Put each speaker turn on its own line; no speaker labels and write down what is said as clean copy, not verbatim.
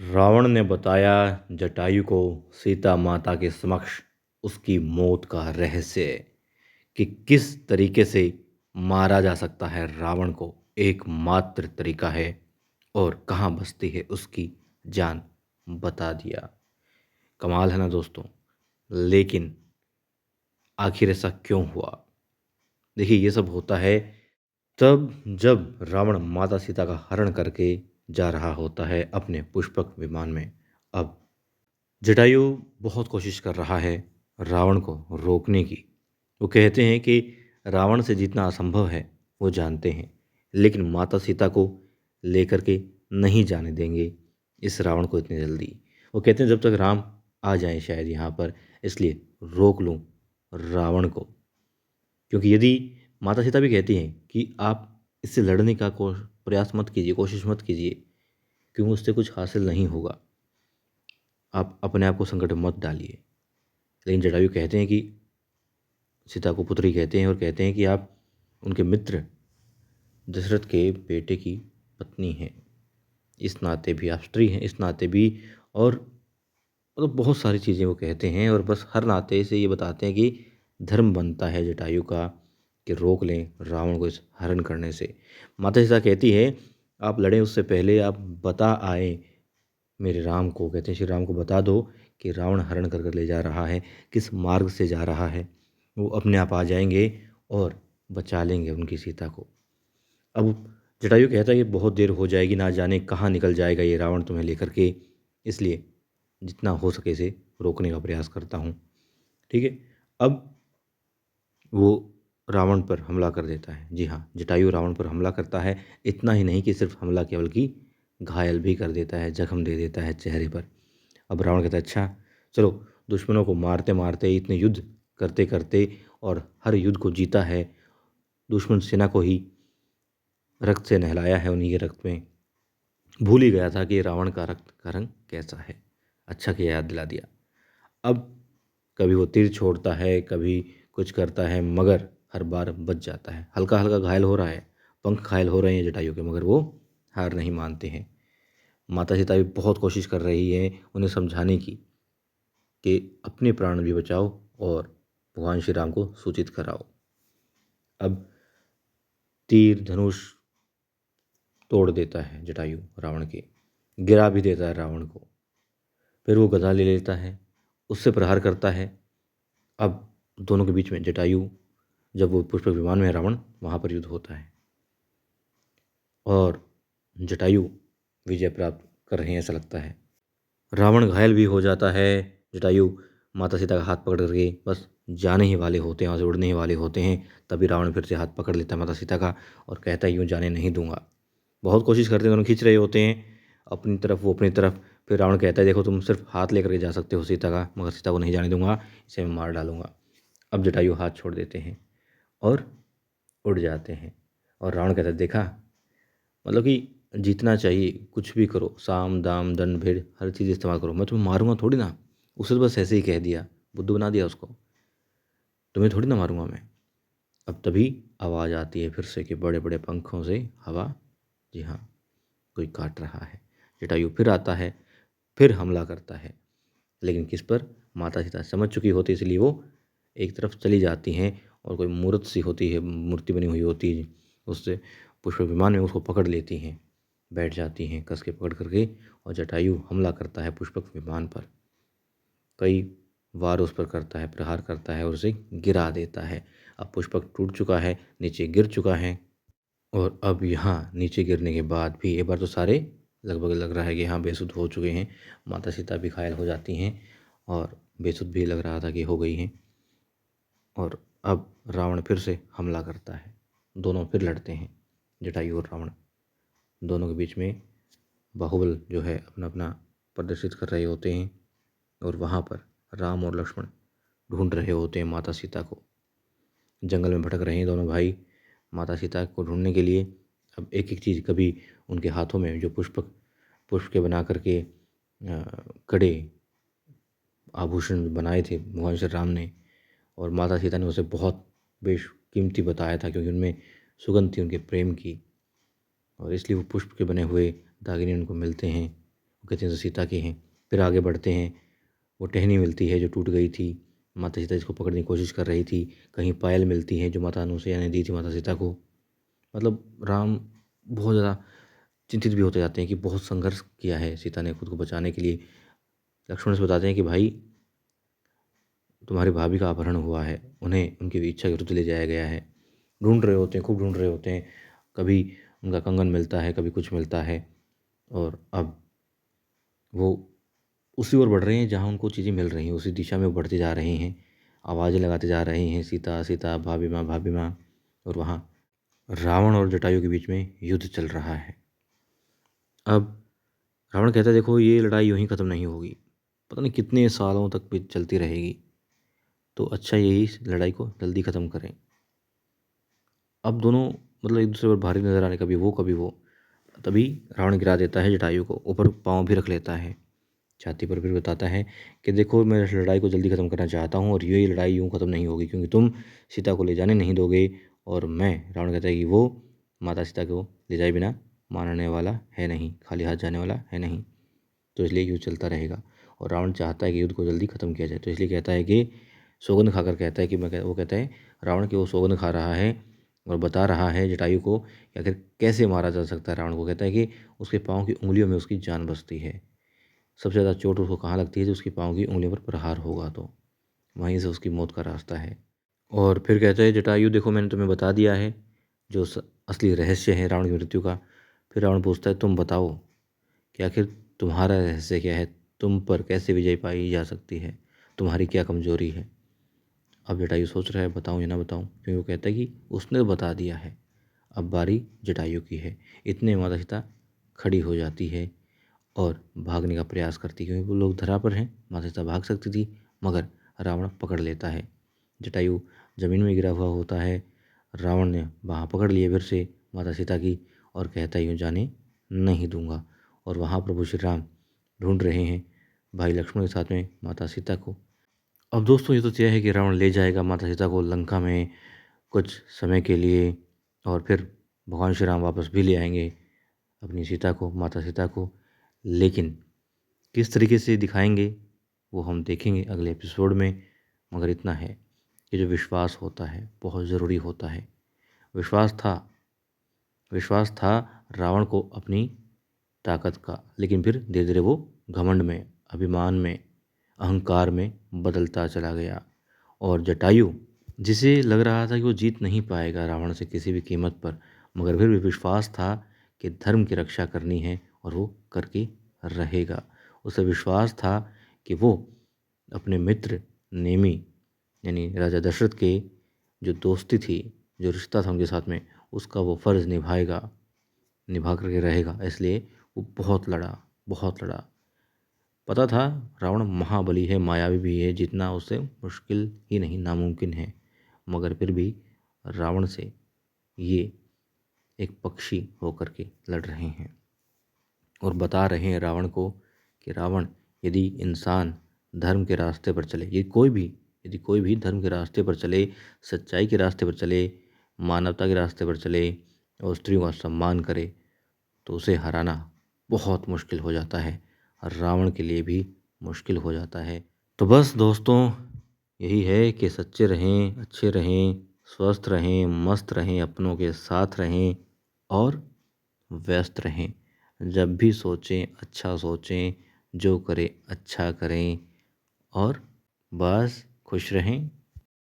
रावण ने बताया जटायु को सीता माता के समक्ष उसकी मौत का रहस्य कि किस तरीके से मारा जा सकता है रावण को। एकमात्र तरीका है और कहाँ बसती है उसकी जान, बता दिया। कमाल है ना दोस्तों। लेकिन आखिर ऐसा क्यों हुआ? देखिए, ये सब होता है तब जब रावण माता सीता का हरण करके जा रहा होता है अपने पुष्पक विमान में। अब जटायु बहुत कोशिश कर रहा है रावण को रोकने की। वो कहते हैं कि रावण से जितना असंभव है वो जानते हैं, लेकिन माता सीता को लेकर के नहीं जाने देंगे इस रावण को इतनी जल्दी। वो कहते हैं जब तक राम आ जाएं शायद यहाँ पर, इसलिए रोक लूँ रावण को। क्योंकि यदि माता सीता भी कहती हैं कि आप इससे लड़ने का प्रयास मत कीजिए, कोशिश मत कीजिए, क्योंकि उससे कुछ हासिल नहीं होगा, आप अपने आप को संकट में मत डालिए। लेकिन जटायु कहते हैं कि सीता को पुत्री कहते हैं और कहते हैं कि आप उनके मित्र दशरथ के बेटे की पत्नी हैं, इस नाते भी आप स्त्री हैं, इस नाते भी। और मतलब बहुत सारी चीज़ें वो कहते हैं और बस हर नाते से ये बताते हैं कि धर्म बनता है जटायु का कि रोक लें रावण को इस हरण करने से। माता सीता कहती है आप लड़ें उससे पहले आप बता आए मेरे राम को, कहते हैं श्री राम को बता दो कि रावण हरण कर कर ले जा रहा है, किस मार्ग से जा रहा है। वो अपने आप आ जाएंगे और बचा लेंगे उनकी सीता को। अब जटायु कहता है कि बहुत देर हो जाएगी, ना जाने कहाँ निकल जाएगा ये रावण तुम्हें लेकर के, इसलिए जितना हो सके इसे रोकने का प्रयास करता हूँ। ठीक है। अब वो रावण पर हमला कर देता है। जी हाँ, जटायु रावण पर हमला करता है। इतना ही नहीं कि सिर्फ हमला किया बल्कि घायल भी कर देता है, जख्म दे देता है चेहरे पर। अब रावण कहता है अच्छा चलो, दुश्मनों को मारते मारते, इतने युद्ध करते करते और हर युद्ध को जीता है, दुश्मन सेना को ही रक्त से नहलाया है, उन्हीं के रक्त में, भूल ही गया था कि रावण का रक्त का रंग कैसा है। अच्छा किया याद दिला दिया। अब कभी वो तीर छोड़ता है, कभी कुछ करता है, मगर हर बार बच जाता है। हल्का हल्का घायल हो रहा है, पंख घायल हो रहे हैं जटायु के, मगर वो हार नहीं मानते हैं। माता सीता भी बहुत कोशिश कर रही है उन्हें समझाने की कि अपने प्राण भी बचाओ और भगवान श्री राम को सूचित कराओ। अब तीर धनुष तोड़ देता है जटायु रावण के, गिरा भी देता है रावण को। फिर वो गदा ले लेता है, उससे प्रहार करता है। अब दोनों के बीच में जटायु, जब वो पुष्पक विमान में रावण, वहाँ पर युद्ध होता है और जटायु विजय प्राप्त कर रहे हैं ऐसा लगता है। रावण घायल भी हो जाता है। जटायु माता सीता का हाथ पकड़ करके बस जाने ही वाले होते हैं, वहाँ से उड़ने ही वाले होते हैं, तभी रावण फिर से हाथ पकड़ लेता है माता सीता का और कहता है यूँ जाने नहीं दूंगा। बहुत कोशिश करते हैं, दोनों खींच रहे होते हैं अपनी तरफ, वो अपनी तरफ। फिर रावण कहता है देखो तुम सिर्फ हाथ लेकर के जा सकते हो सीता का, मगर सीता को नहीं जाने दूंगा, इसे मैं मार डालूंगा। अब जटायु हाथ छोड़ देते हैं और उड़ जाते हैं। और रावण कहता है देखा, मतलब कि जीतना चाहिए, कुछ भी करो, साम दाम दंड भेद हर चीज़ इस्तेमाल करो, मैं तुम्हें मारूंगा थोड़ी ना। उसे तो बस ऐसे ही कह दिया, बुद्धू बना दिया उसको, तुम्हें थोड़ी ना मारूंगा मैं। अब तभी आवाज़ आती है फिर से कि बड़े बड़े पंखों से हवा, जी हाँ, कोई काट रहा है। जटायु फिर आता है, फिर हमला करता है, लेकिन किस पर? माता सीता समझ चुकी होती, इसलिए वो एक तरफ चली जाती हैं और कोई मूर्त सी होती है, मूर्ति बनी हुई होती है, उससे पुष्प विमान में उसको पकड़ लेती हैं, बैठ जाती हैं कस के पकड़ करके। और जटायु हमला करता है पुष्पक विमान पर, कई वार उस पर करता है, प्रहार करता है और उसे गिरा देता है। अब पुष्पक टूट चुका है, नीचे गिर चुका है। और अब यहाँ नीचे गिरने के बाद भी एक बार तो सारे लगभग लग रहा है कि हाँ बेसुध हो चुके हैं, माता सीता भी घायल हो जाती हैं और बेसुध भी लग रहा था कि हो गई हैं। और अब रावण फिर से हमला करता है, दोनों फिर लड़ते हैं, जटायु और रावण। दोनों के बीच में बाहुबल जो है अपना अपना प्रदर्शित कर रहे होते हैं और वहाँ पर राम और लक्ष्मण ढूंढ रहे होते हैं माता सीता को। जंगल में भटक रहे हैं दोनों भाई माता सीता को ढूंढने के लिए। अब एक एक चीज़, कभी उनके हाथों में जो पुष्प के बना करके कड़े आभूषण बनाए थे भगवान श्री राम ने, और माता सीता ने उसे बहुत बेशकीमती बताया था क्योंकि उनमें सुगंध थी उनके प्रेम की, और इसलिए वो पुष्प के बने हुए दागिने उनको मिलते हैं। वो कहते हैं तो सीता की हैं। फिर आगे बढ़ते हैं, वो टहनी मिलती है जो टूट गई थी, माता सीता इसको पकड़ने की कोशिश कर रही थी। कहीं पायल मिलती है जो माता अनुसुईया ने दी थी माता सीता को। मतलब राम बहुत ज़्यादा चिंतित भी होते जाते हैं कि बहुत संघर्ष किया है सीता ने खुद को बचाने के लिए। लक्ष्मण से बताते हैं कि भाई तुम्हारी भाभी का अपहरण हुआ है, उन्हें उनकी इच्छा के विरुद्ध ले जाया गया है। ढूंढ रहे होते हैं, खूब ढूंढ रहे होते हैं, कभी उनका कंगन मिलता है, कभी कुछ मिलता है, और अब वो उसी ओर बढ़ रहे हैं जहाँ उनको चीज़ें मिल रही हैं, उसी दिशा में वो बढ़ते जा रहे हैं, आवाज़ें लगाते जा रहे हैं, सीता सीता भाभी माँ भाभी माँ। और वहाँ रावण और जटायु के बीच में युद्ध चल रहा है। अब रावण कहता है देखो ये लड़ाई यूं ही ख़त्म नहीं होगी, पता नहीं कितने सालों तक भी चलती रहेगी, तो अच्छा यही इस लड़ाई को जल्दी ख़त्म करें। अब दोनों मतलब एक दूसरे पर भारी नज़र आने, कभी वो कभी वो। तभी रावण गिरा देता है जटायु को, ऊपर पाँव भी रख लेता है छाती पर। फिर बताता है कि देखो मैं इस लड़ाई को जल्दी ख़त्म करना चाहता हूँ और ये लड़ाई यूँ ख़त्म नहीं होगी, क्योंकि तुम सीता को ले जाने नहीं दोगे, और मैं, रावण कहता है कि वो माता सीता को ले जाए बिना मानने वाला है नहीं, खाली हाथ जाने वाला है नहीं, तो इसलिए युद्ध चलता रहेगा। और रावण चाहता है कि युद्ध को जल्दी ख़त्म किया जाए, तो इसलिए कहता है कि सौगंध खाकर कहता है कि वो कहता है रावण कि वो सौगंध खा रहा है और बता रहा है जटायु को कि आखिर कैसे मारा जा सकता है। रावण को कहता है कि उसके पाँव की उंगलियों में उसकी जान बसती है। सबसे ज़्यादा चोट उसको कहाँ लगती है, जो उसकी पाँव की उंगलियों पर प्रहार होगा, तो वहीं से उसकी मौत का रास्ता है। और फिर कहता है जटायु देखो मैंने तुम्हें बता दिया है जो असली रहस्य है रावण की मृत्यु का। फिर रावण पूछता है तुम बताओ कि आखिर तुम्हारा रहस्य क्या है, तुम पर कैसे विजय पाई जा सकती है, तुम्हारी क्या कमजोरी है। अब जटायु सोच रहा है बताऊं या ना बताऊं, क्योंकि वो कहता है कि उसने तो बता दिया है, अब बारी जटायु की है। इतने में माता सीता खड़ी हो जाती है और भागने का प्रयास करती है, क्योंकि वो लोग धरा पर हैं। माता सीता भाग सकती थी मगर रावण पकड़ लेता है। जटायु जमीन में गिरा हुआ होता है, रावण ने वहाँ पकड़ लिए फिर से माता सीता की, और कहता यूँ जाने नहीं दूंगा। और वहाँ प्रभु श्री राम ढूंढ रहे हैं भाई लक्ष्मण के साथ में माता सीता को। अब दोस्तों ये तो तय है कि रावण ले जाएगा माता सीता को लंका में कुछ समय के लिए, और फिर भगवान श्री राम वापस भी ले आएंगे अपनी सीता को, माता सीता को। लेकिन किस तरीके से दिखाएंगे वो हम देखेंगे अगले एपिसोड में। मगर इतना है कि जो विश्वास होता है बहुत ज़रूरी होता है। विश्वास था रावण को अपनी ताकत का, लेकिन फिर धीरे धीरे वो घमंड में, अभिमान में, अहंकार में बदलता चला गया। और जटायु जिसे लग रहा था कि वो जीत नहीं पाएगा रावण से किसी भी कीमत पर, मगर फिर भी विश्वास था कि धर्म की रक्षा करनी है और वो करके रहेगा। उसे विश्वास था कि वो अपने मित्र नेमी यानी राजा दशरथ के जो दोस्ती थी, जो रिश्ता था उनके साथ में, उसका वो फ़र्ज़ निभाएगा, निभा करके रहेगा। इसलिए वो बहुत लड़ा, बहुत लड़ा। पता था रावण महाबली है, मायावी भी है, जितना उससे मुश्किल ही नहीं नामुमकिन है, मगर फिर भी रावण से ये एक पक्षी होकर के लड़ रहे हैं और बता रहे हैं रावण को कि रावण यदि इंसान धर्म के रास्ते पर चले, ये कोई भी, यदि कोई भी धर्म के रास्ते पर चले, सच्चाई के रास्ते पर चले, मानवता के रास्ते पर चले और स्त्रियों का सम्मान करे, तो उसे हराना बहुत मुश्किल हो जाता है, और रावण के लिए भी मुश्किल हो जाता है। तो बस दोस्तों यही है कि सच्चे रहें, अच्छे रहें, स्वस्थ रहें, मस्त रहें, अपनों के साथ रहें और व्यस्त रहें। जब भी सोचें अच्छा सोचें, जो करें अच्छा करें, और बस खुश रहें,